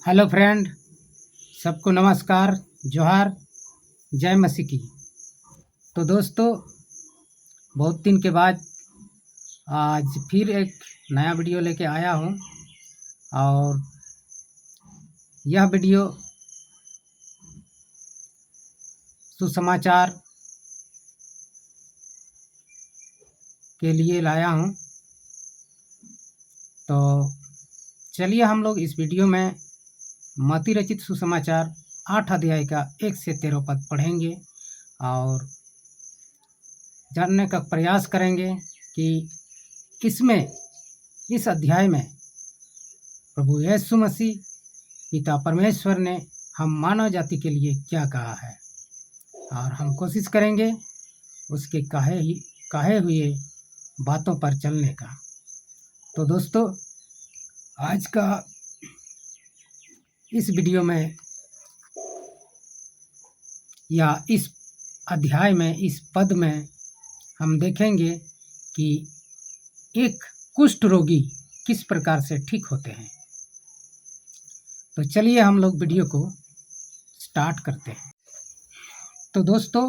Hello friend, सबको नमस्कार, जोहार, जय मसीह की। तो दोस्तों, बहुत दिन के बाद आज फिर एक नया वीडियो लेके आया हूँ और यह वीडियो सुसमाचार के लिए लाया हूँ। तो चलिए हम लोग इस वीडियो में मत्ती रचित सुसमाचार 8 अध्याय का 1 से 13 पद पढ़ेंगे और जानने का प्रयास करेंगे कि इस अध्याय में प्रभु यीशु मसीह पिता परमेश्वर ने हम मानव जाति के लिए क्या कहा है, और हम कोशिश करेंगे उसके कहे हुए बातों पर चलने का। तो दोस्तों, आज का इस वीडियो में या इस अध्याय में, इस पद में हम देखेंगे कि एक कुष्ठ रोगी किस प्रकार से ठीक होते हैं। तो चलिए हम लोग वीडियो को स्टार्ट करते हैं। तो दोस्तों,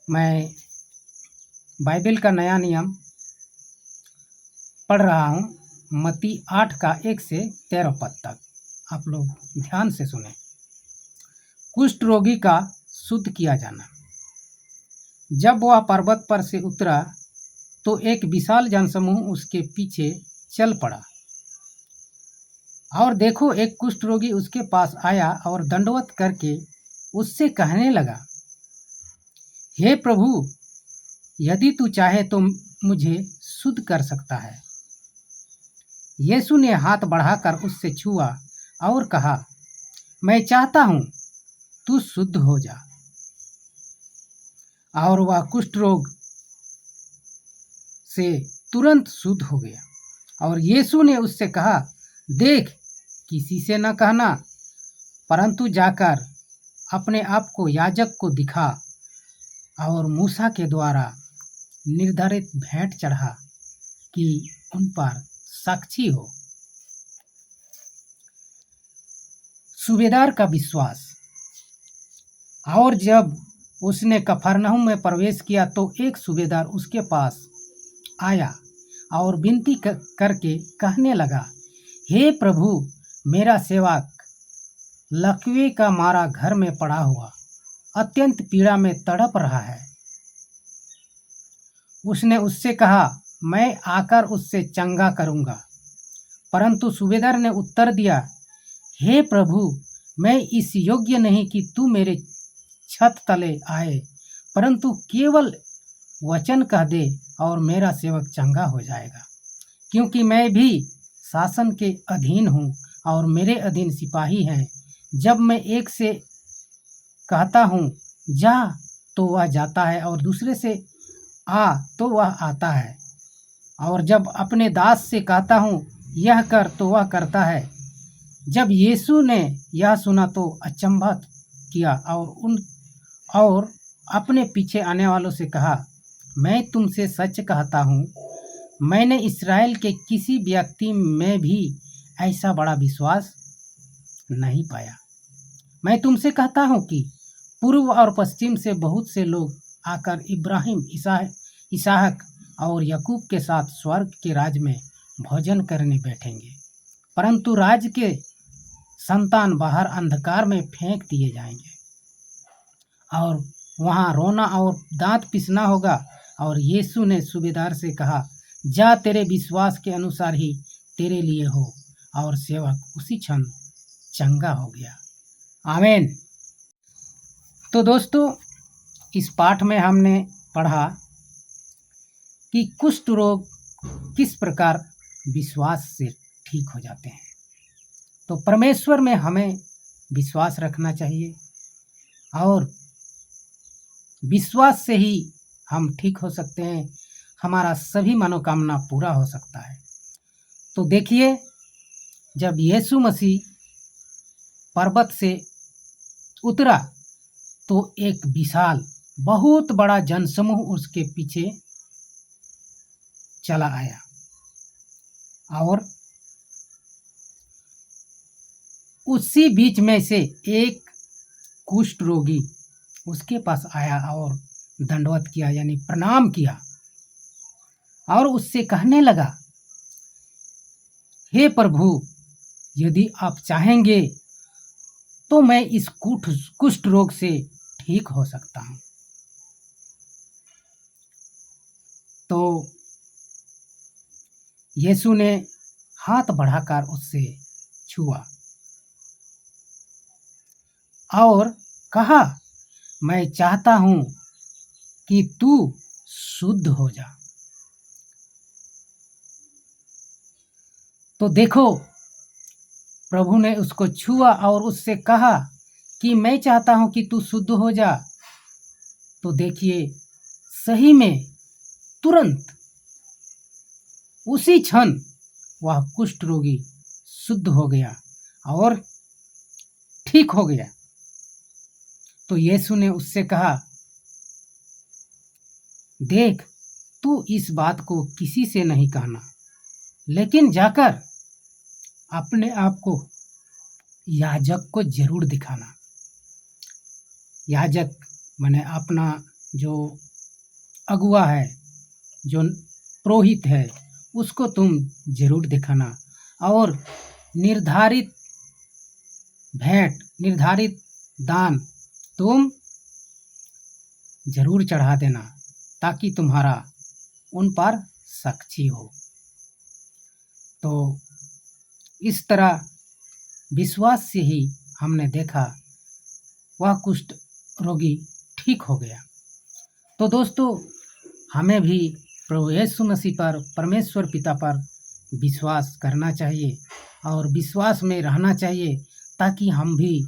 मैं बाइबल का नया नियम पढ़ रहा हूँ, मत्ती 8 का 1 से 13 पद तक। आप लोग ध्यान से सुने। कुष्ठ रोगी का शुद्ध किया जाना। जब वह पर्वत पर से उतरा तो एक विशाल जनसमूह उसके पीछे चल पड़ा। और देखो, एक कुष्ठ रोगी उसके पास आया और दंडवत करके उससे कहने लगा, हे प्रभु, यदि तू चाहे तो मुझे शुद्ध कर सकता है। यीशु ने हाथ बढ़ाकर उससे छुआ और कहा, मैं चाहता हूँ, तू शुद्ध हो जा। और वह कुष्ठ रोग से तुरंत शुद्ध हो गया। और यीशु ने उससे कहा, देख, किसी से न कहना, परंतु जाकर अपने आप को याजक को दिखा और मूसा के द्वारा निर्धारित भेंट चढ़ा कि उन पर साक्षी हो। सूबेदार का विश्वास। और जब उसने कफरनहूम में प्रवेश किया तो एक सूबेदार उसके पास आया और विनती करके कहने लगा, हे प्रभु, मेरा सेवक लकवे का मारा घर में पड़ा हुआ अत्यंत पीड़ा में तड़प रहा है। उसने उससे कहा, मैं आकर उससे चंगा करूंगा। परंतु सूबेदार ने उत्तर दिया, हे प्रभु, मैं इस योग्य नहीं कि तू मेरे छत तले आए, परंतु केवल वचन कह दे और मेरा सेवक चंगा हो जाएगा। क्योंकि मैं भी शासन के अधीन हूँ और मेरे अधीन सिपाही हैं। जब मैं एक से कहता हूँ जा तो वह जाता है, और दूसरे से आ तो वह आता है, और जब अपने दास से कहता हूँ यह कर तो वह करता है। जब यीशु ने यह सुना तो अचंभा किया और अपने पीछे आने वालों से कहा, मैं तुमसे सच कहता हूँ, मैंने इस्राएल के किसी व्यक्ति में भी ऐसा बड़ा विश्वास नहीं पाया। मैं तुमसे कहता हूँ कि पूर्व और पश्चिम से बहुत से लोग आकर इब्राहिम, इसहाक और याकूब के साथ स्वर्ग के राज में भोजन करने बैठेंगे, परंतु राज के संतान बाहर अंधकार में फेंक दिए जाएंगे और वहाँ रोना और दांत पिसना होगा। और यीशु ने सूबेदार से कहा, जा, तेरे विश्वास के अनुसार ही तेरे लिए हो। और सेवक उसी क्षण चंगा हो गया। आमीन। तो दोस्तों, इस पाठ में हमने पढ़ा कि कुष्ठ रोग किस प्रकार विश्वास से ठीक हो जाते हैं। तो परमेश्वर में हमें विश्वास रखना चाहिए और विश्वास से ही हम ठीक हो सकते हैं, हमारा सभी मनोकामना पूरा हो सकता है। तो देखिए, जब यीशु मसीह पर्वत से उतरा तो एक विशाल बहुत बड़ा जनसमूह उसके पीछे चला आया और उसी बीच में से एक कुष्ठ रोगी उसके पास आया और दंडवत किया, यानी प्रणाम किया, और उससे कहने लगा, हे प्रभु, यदि आप चाहेंगे तो मैं इस कुष्ठ रोग से ठीक हो सकता हूँ। तो यीशु ने हाथ बढ़ाकर उससे छुआ और कहा, मैं चाहता हूँ कि तू शुद्ध हो जा। तो देखो, प्रभु ने उसको छुआ और उससे कहा कि मैं चाहता हूँ कि तू शुद्ध हो जा। तो देखिए, सही में तुरंत उसी क्षण वह कुष्ठ रोगी शुद्ध हो गया और ठीक हो गया। तो यीशु ने उससे कहा, देख, तू इस बात को किसी से नहीं कहना, लेकिन जाकर अपने आप को याजक को जरूर दिखाना। याजक माने अपना जो अगुआ है, जो पुरोहित है, उसको तुम जरूर दिखाना और निर्धारित भेंट, निर्धारित दान तुम जरूर चढ़ा देना, ताकि तुम्हारा उन पर साक्षी हो। तो इस तरह विश्वास से ही हमने देखा वह कुष्ठ रोगी ठीक हो गया। तो दोस्तों, हमें भी प्रभु यीशु मसीह पर, परमेश्वर पिता पर विश्वास करना चाहिए और विश्वास में रहना चाहिए, ताकि हम भी,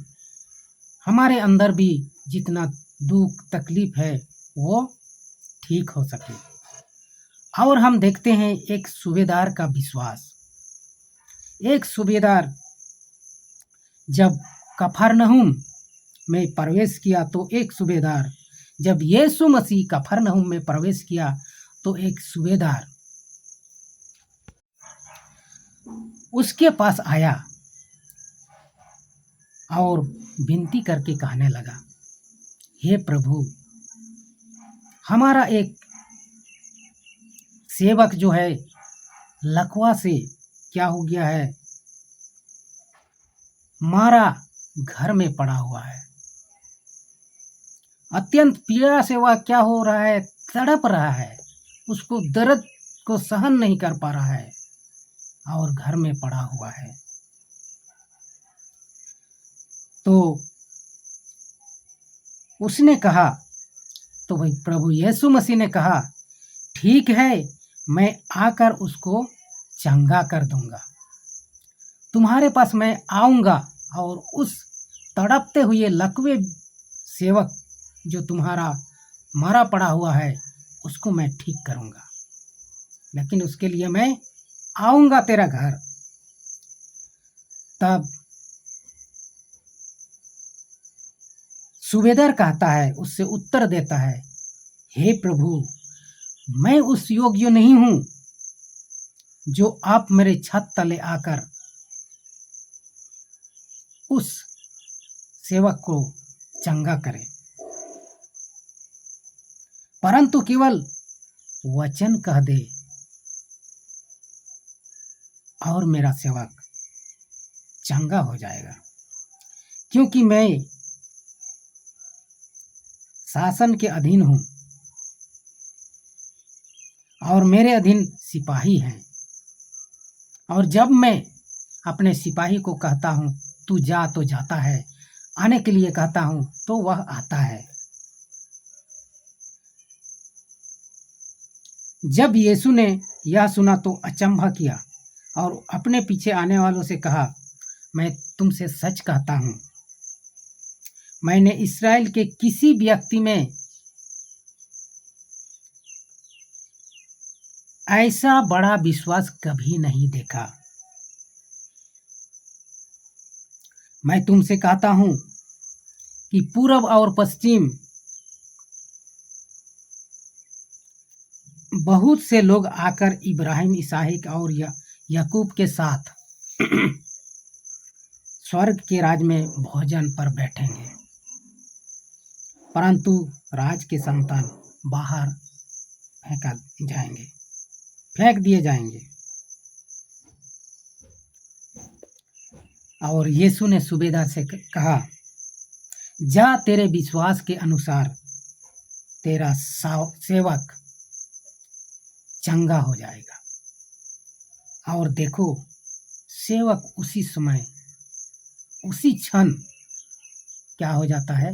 हमारे अंदर भी जितना दुख तकलीफ है वो ठीक हो सके। और हम देखते हैं एक सूबेदार का विश्वास। एक सूबेदार जब कफरनहूम में प्रवेश किया, तो एक सूबेदार, जब यीशु मसीह कफरनहूम में प्रवेश किया, तो एक सूबेदार उसके पास आया और विनती करके कहने लगा, हे प्रभु, हमारा एक सेवक जो है लकवा से क्या हो गया है, मारा घर में पड़ा हुआ है। अत्यंत पीड़ा से वह क्या हो रहा है, तड़प रहा है, उसको दर्द को सहन नहीं कर पा रहा है और घर में पड़ा हुआ है। तो उसने कहा, तो भाई प्रभु यीशु मसीह ने कहा, ठीक है, मैं आकर उसको चंगा कर दूंगा। तुम्हारे पास मैं आऊंगा और उस तड़पते हुए लकवे सेवक जो तुम्हारा मरा पड़ा हुआ है उसको मैं ठीक करूंगा, लेकिन उसके लिए मैं आऊंगा तेरा घर। तब सूबेदार कहता है, उससे उत्तर देता है, हे प्रभु, मैं उस योग्य नहीं हूं जो आप मेरे छत तले आकर उस सेवक को चंगा करें, परंतु केवल वचन कह दे और मेरा सेवक चंगा हो जाएगा। क्योंकि मैं शासन के अधीन हूं और मेरे अधीन सिपाही हैं, और जब मैं अपने सिपाही को कहता हूं तू जा तो जाता है, आने के लिए कहता हूं तो वह आता है। जब यीशु ने यह सुना तो अचंभा किया और अपने पीछे आने वालों से कहा, मैं तुमसे सच कहता हूं, मैंने इस्राएल के किसी व्यक्ति में ऐसा बड़ा विश्वास कभी नहीं देखा। मैं तुमसे कहता हूं कि पूरब और पश्चिम बहुत से लोग आकर इब्राहिम, इसहाक और याकूब के साथ स्वर्ग के राज में भोजन पर बैठेंगे, परंतु राज के संतान बाहर फेंक दिए जाएंगे। और यीशु ने सूबेदार से कहा, जा, तेरे विश्वास के अनुसार तेरा सेवक चंगा हो जाएगा। और देखो, सेवक उसी समय, उसी क्षण क्या हो जाता है?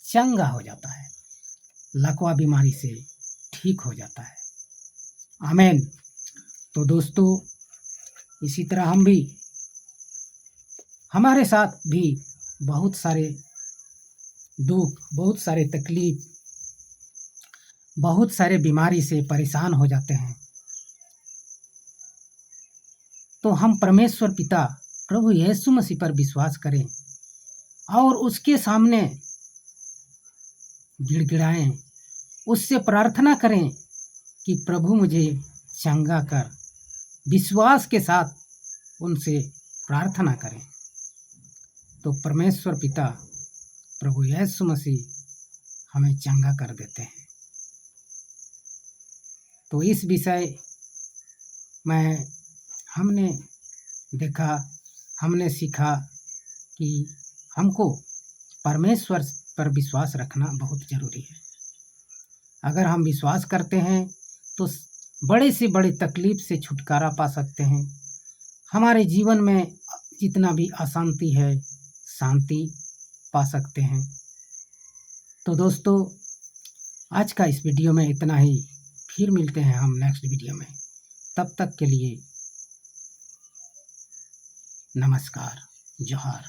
चंगा हो जाता है, लकवा बीमारी से ठीक हो जाता है। आमीन। तो दोस्तों, इसी तरह हम भी, हमारे साथ भी बहुत सारे दुख, बहुत सारे तकलीफ, बहुत सारे बीमारी से परेशान हो जाते हैं। तो हम परमेश्वर पिता प्रभु यीशु मसीह पर विश्वास करें और उसके सामने गिड़गिड़ाएं, उससे प्रार्थना करें कि प्रभु मुझे चंगा कर। विश्वास के साथ उनसे प्रार्थना करें तो परमेश्वर पिता प्रभु यीशु मसीह हमें चंगा कर देते हैं। तो इस विषय में हमने देखा, हमने सीखा कि हमको परमेश्वर पर विश्वास रखना बहुत ज़रूरी है। अगर हम विश्वास करते हैं तो बड़े से बड़े तकलीफ से छुटकारा पा सकते हैं। हमारे जीवन में जितना भी अशांति है, शांति पा सकते हैं। तो दोस्तों, आज का इस वीडियो में इतना ही। फिर मिलते हैं हम नेक्स्ट वीडियो में। तब तक के लिए नमस्कार, जोहार।